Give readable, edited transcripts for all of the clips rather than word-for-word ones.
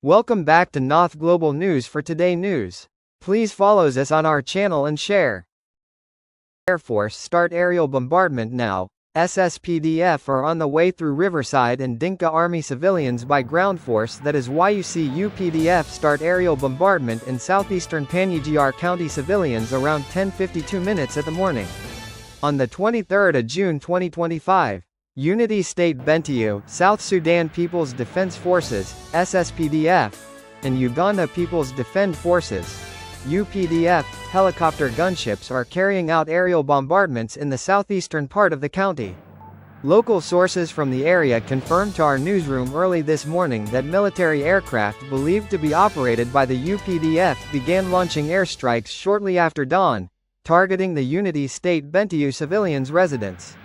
Welcome back to Naath Global News for Today News. Please follow us on our channel and share. Air Force start aerial bombardment now. SSPDF are on the way through Riverside and Dinka Army civilians by ground force. That is why you see UPDF start aerial bombardment in southeastern Pinyijiar County civilians around 10:52 minutes at the morning. On the 23rd of June 2025, Unity State Bentiu, South Sudan People's Defense Forces, SSPDF, and Uganda People's Defend Forces, UPDF, helicopter gunships are carrying out aerial bombardments in the southeastern part of the county. Local sources from the area confirmed to our newsroom early this morning that military aircraft believed to be operated by the UPDF began launching airstrikes shortly after dawn, targeting the Unity State Bentiu civilians' residence.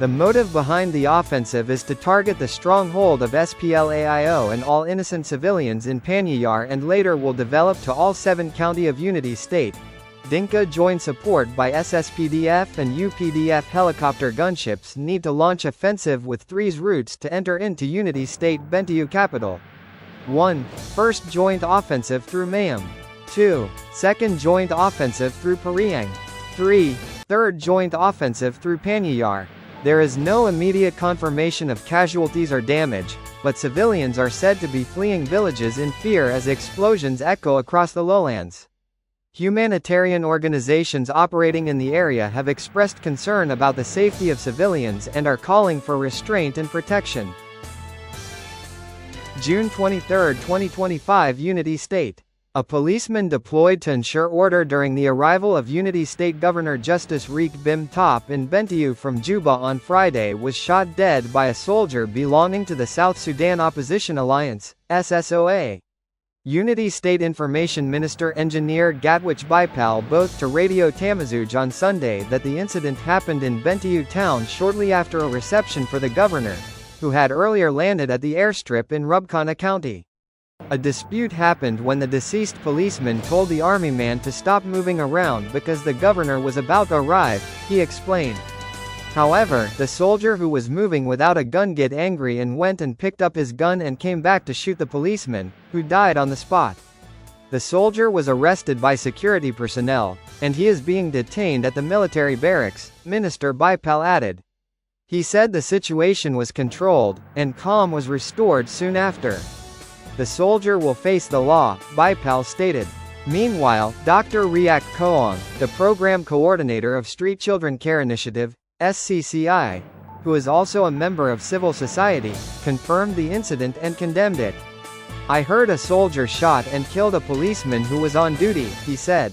The motive behind the offensive is to target the stronghold of SPLAIO and all innocent civilians in Pinyijiar, and later will develop to all 7 county of Unity State. Dinka joint support by SSPDF and UPDF helicopter gunships need to launch offensive with 3 routes to enter into Unity State Bentiu capital. 1. First joint offensive through Mayam. 2. Second joint offensive through Pariang. 3. Third joint offensive through Pinyijiar. There is no immediate confirmation of casualties or damage, but civilians are said to be fleeing villages in fear as explosions echo across the lowlands. Humanitarian organizations operating in the area have expressed concern about the safety of civilians and are calling for restraint and protection. June 23, 2025 Unity State. A policeman deployed to ensure order during the arrival of Unity State Governor Justice Riek Bim Top in Bentiu from Juba on Friday was shot dead by a soldier belonging to the South Sudan Opposition Alliance, SSOA. Unity State Information Minister Engineer Gatwich Bipal both to Radio Tamazuj on Sunday that the incident happened in Bentiu town shortly after a reception for the governor, who had earlier landed at the airstrip in Rubicana County. A dispute happened when the deceased policeman told the army man to stop moving around because the governor was about to arrive, he explained. However, the soldier who was moving without a gun got angry and went and picked up his gun and came back to shoot the policeman, who died on the spot. The soldier was arrested by security personnel, and he is being detained at the military barracks, Minister Bipal added. He said the situation was controlled, and calm was restored soon after. The soldier will face the law, Bipal stated. Meanwhile, Dr. Riak Koong, the program coordinator of Street Children Care Initiative, SCCI, who is also a member of civil society, confirmed the incident and condemned it. I heard a soldier shot and killed a policeman who was on duty, he said.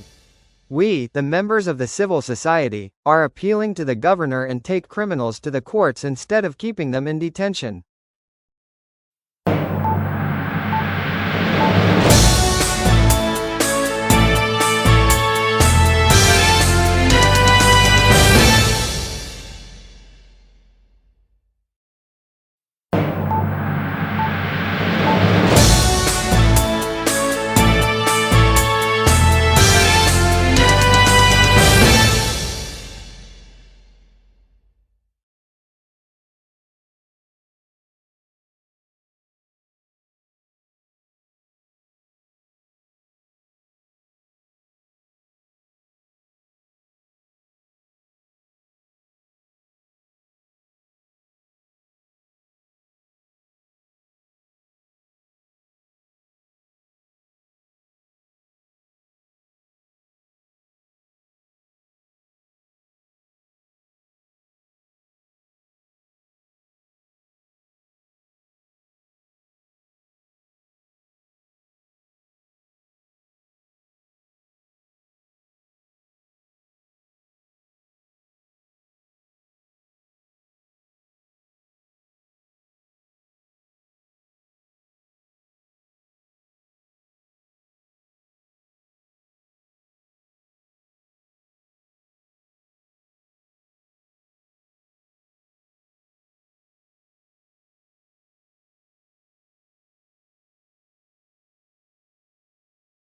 We, the members of the civil society, are appealing to the governor and take criminals to the courts instead of keeping them in detention.